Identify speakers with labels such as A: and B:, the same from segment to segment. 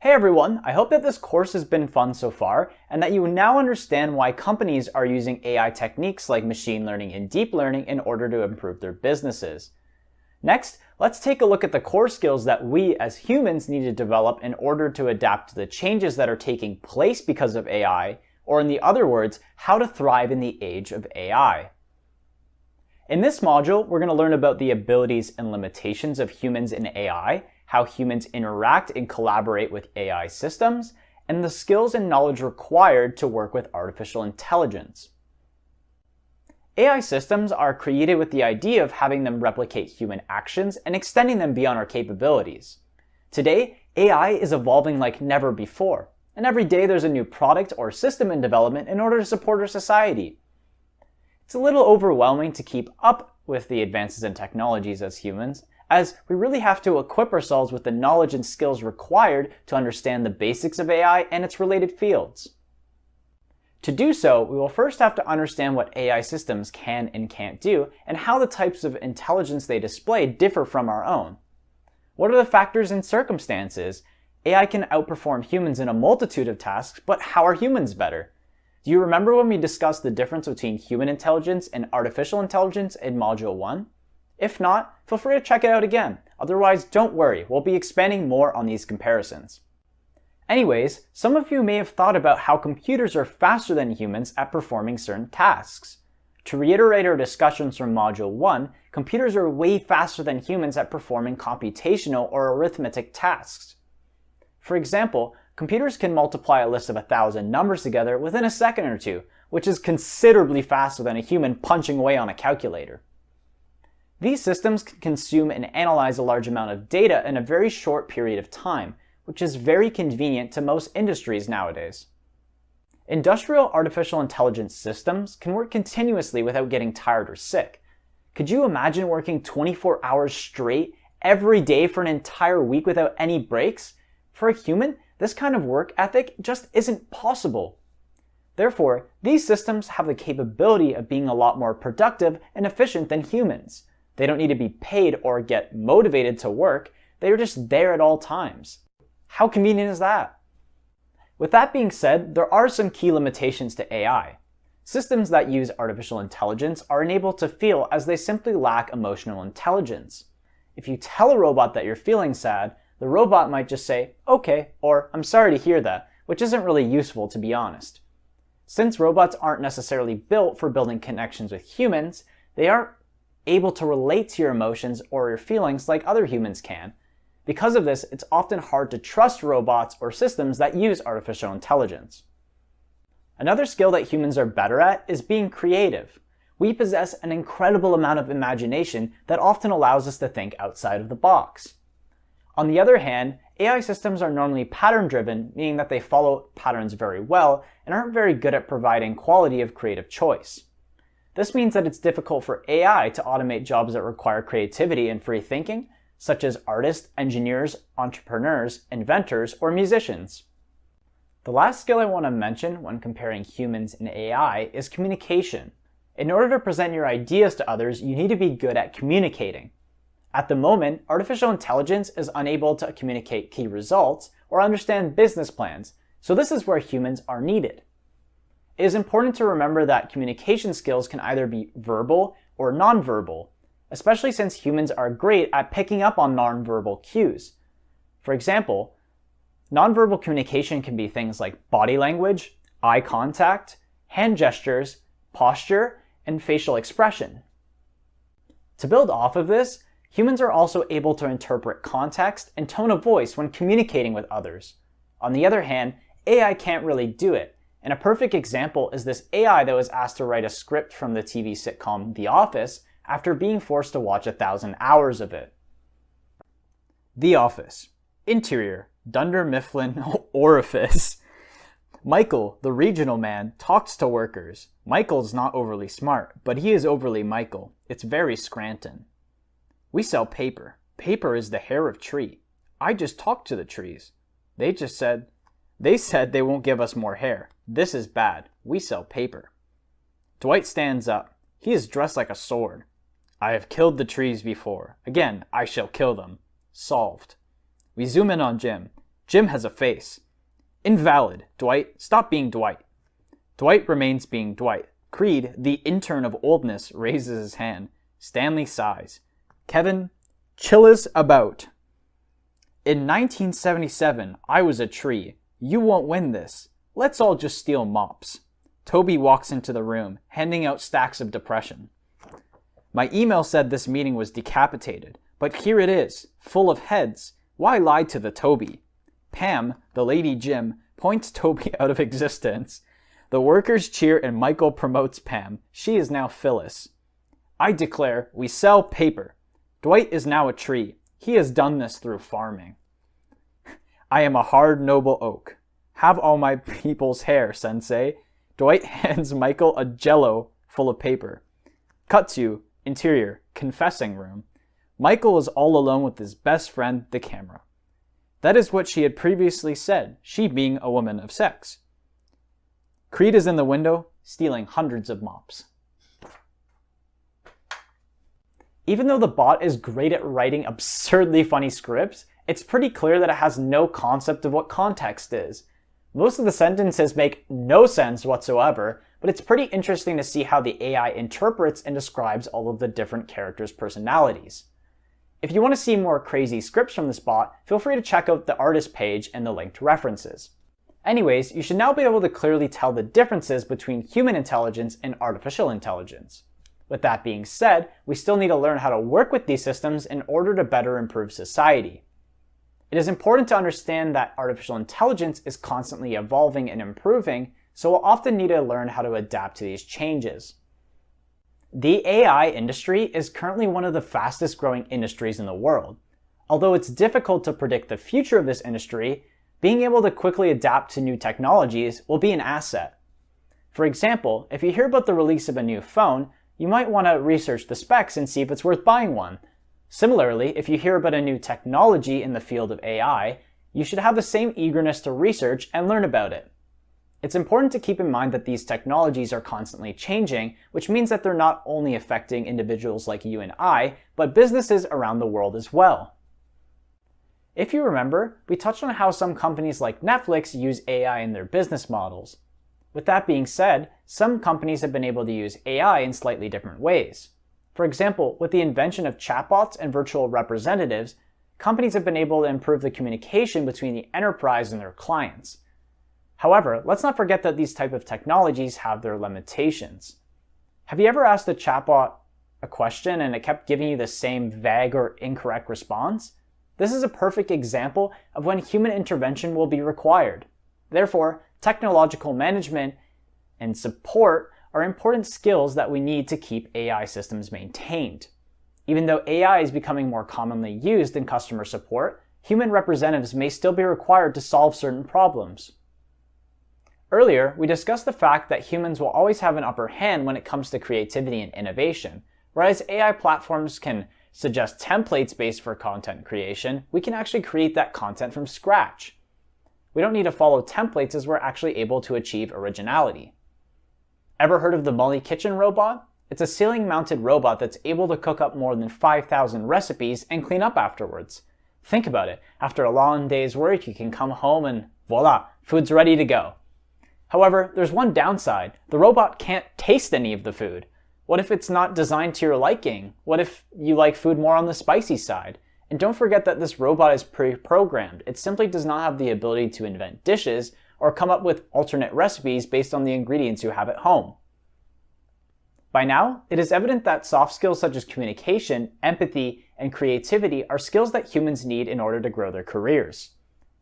A: Hey everyone, I hope that this course has been fun so far and that you now understand why companies are using AI techniques like machine learning and deep learning in order to improve their businesses. Next, let's take a look at the core skills that we as humans need to develop in order to adapt to the changes that are taking place because of AI, or in other words, how to thrive in the age of AI. In this module, we're going to learn about the abilities and limitations of humans in AI, how humans interact and collaborate with AI systems, and the skills and knowledge required to work with artificial intelligence. AI systems are created with the idea of having them replicate human actions and extending them beyond our capabilities. Today, AI is evolving like never before, and every day there's a new product or system in development in order to support our society. It's a little overwhelming to keep up with the advances in technologies as humans, as we really have to equip ourselves with the knowledge and skills required to understand the basics of AI and its related fields. To do so, we will first have to understand what AI systems can and can't do, and how the types of intelligence they display differ from our own. What are the factors and circumstances? AI can outperform humans in a multitude of tasks, but how are humans better? Do you remember when we discussed the difference between human intelligence and artificial intelligence in Module 1? If not, feel free to check it out again. Otherwise, don't worry, we'll be expanding more on these comparisons. Anyways, some of you may have thought about how computers are faster than humans at performing certain tasks. To reiterate our discussions from Module 1, computers are way faster than humans at performing computational or arithmetic tasks. For example, computers can multiply a list of 1,000 numbers together within a second or two, which is considerably faster than a human punching away on a calculator. These systems can consume and analyze a large amount of data in a very short period of time, which is very convenient to most industries nowadays. Industrial artificial intelligence systems can work continuously without getting tired or sick. Could you imagine working 24 hours straight every day for an entire week without any breaks? For a human, this kind of work ethic just isn't possible. Therefore, these systems have the capability of being a lot more productive and efficient than humans. They don't need to be paid or get motivated to work, they're just there at all times. How convenient is that? With that being said, there are some key limitations to AI. Systems that use artificial intelligence are unable to feel as they simply lack emotional intelligence. If you tell a robot that you're feeling sad, the robot might just say, "Okay," or "I'm sorry to hear that," which isn't really useful, to be honest. Since robots aren't necessarily built for building connections with humans, they aren't able to relate to your emotions or your feelings like other humans can. Because of this, it's often hard to trust robots or systems that use artificial intelligence. Another skill that humans are better at is being creative. We possess an incredible amount of imagination that often allows us to think outside of the box. On the other hand, AI systems are normally pattern-driven, meaning that they follow patterns very well and aren't very good at providing quality of creative choice. This means that it's difficult for AI to automate jobs that require creativity and free thinking, such as artists, engineers, entrepreneurs, inventors, or musicians. The last skill I want to mention when comparing humans and AI is communication. In order to present your ideas to others, you need to be good at communicating. At the moment, artificial intelligence is unable to communicate key results or understand business plans, so this is where humans are needed. It is important to remember that communication skills can either be verbal or nonverbal, especially since humans are great at picking up on nonverbal cues. For example, nonverbal communication can be things like body language, eye contact, hand gestures, posture, and facial expression. To build off of this, humans are also able to interpret context and tone of voice when communicating with others. On the other hand, AI can't really do it. And a perfect example is this AI that was asked to write a script from the TV sitcom The Office after being forced to watch 1,000 hours of it. The Office. Interior, Dunder Mifflin orifice. Michael, the regional man, talks to workers. Michael's not overly smart, but he is overly Michael. It's very Scranton. We sell paper. Paper is the hair of tree. I just talked to the trees. They said they won't give us more hair. This is bad. We sell paper. Dwight stands up. He is dressed like a sword. I have killed the trees before. Again, I shall kill them. Solved. We zoom in on Jim. Jim has a face. Invalid. Dwight, stop being Dwight. Dwight remains being Dwight. Creed, the intern of oldness, raises his hand. Stanley sighs. Kevin, chill us about. In 1977, I was a tree. You won't win this. Let's all just steal mops. Toby walks into the room, handing out stacks of depression. My email said this meeting was decapitated, but here it is, full of heads. Why lie to the Toby? Pam, the lady Jim, points Toby out of existence. The workers cheer and Michael promotes Pam. She is now Phyllis. I declare we sell paper. Dwight is now a tree. He has done this through farming. I am a hard, noble oak. Have all my people's hair, sensei. Dwight hands Michael a jello full of paper. Cut to interior, confessing room. Michael is all alone with his best friend, the camera. That is what she had previously said, she being a woman of sex. Creed is in the window, stealing hundreds of mops. Even though the bot is great at writing absurdly funny scripts, it's pretty clear that it has no concept of what context is. Most of the sentences make no sense whatsoever, but it's pretty interesting to see how the AI interprets and describes all of the different characters' personalities. If you want to see more crazy scripts from this bot, feel free to check out the artist page and the linked references. Anyways, you should now be able to clearly tell the differences between human intelligence and artificial intelligence. With that being said, we still need to learn how to work with these systems in order to better improve society. It is important to understand that artificial intelligence is constantly evolving and improving, so we'll often need to learn how to adapt to these changes. The AI industry is currently one of the fastest growing industries in the world. Although it's difficult to predict the future of this industry, being able to quickly adapt to new technologies will be an asset. For example, if you hear about the release of a new phone, you might want to research the specs and see if it's worth buying one. Similarly, if you hear about a new technology in the field of AI, you should have the same eagerness to research and learn about it. It's important to keep in mind that these technologies are constantly changing, which means that they're not only affecting individuals like you and I, but businesses around the world as well. If you remember, we touched on how some companies like Netflix use AI in their business models. With that being said, some companies have been able to use AI in slightly different ways. For example, with the invention of chatbots and virtual representatives, companies have been able to improve the communication between the enterprise and their clients. However, let's not forget that these type of technologies have their limitations. Have you ever asked a chatbot a question and it kept giving you the same vague or incorrect response? This is a perfect example of when human intervention will be required. Therefore, technological management and support are important skills that we need to keep AI systems maintained. Even though AI is becoming more commonly used in customer support, human representatives may still be required to solve certain problems. Earlier, we discussed the fact that humans will always have an upper hand when it comes to creativity and innovation. Whereas AI platforms can suggest templates based for content creation, we can actually create that content from scratch. We don't need to follow templates as we're actually able to achieve originality. Ever heard of the Molly Kitchen robot? It's a ceiling-mounted robot that's able to cook up more than 5,000 recipes and clean up afterwards. Think about it. After a long day's work, you can come home and voila, food's ready to go. However, there's one downside. The robot can't taste any of the food. What if it's not designed to your liking? What if you like food more on the spicy side? And don't forget that this robot is pre-programmed. It simply does not have the ability to invent dishes or come up with alternate recipes based on the ingredients you have at home. By now, it is evident that soft skills such as communication, empathy, and creativity are skills that humans need in order to grow their careers.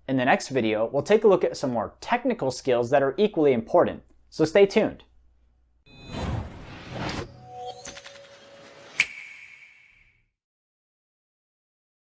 A: In the next video, we'll take a look at some more technical skills that are equally important, so stay tuned.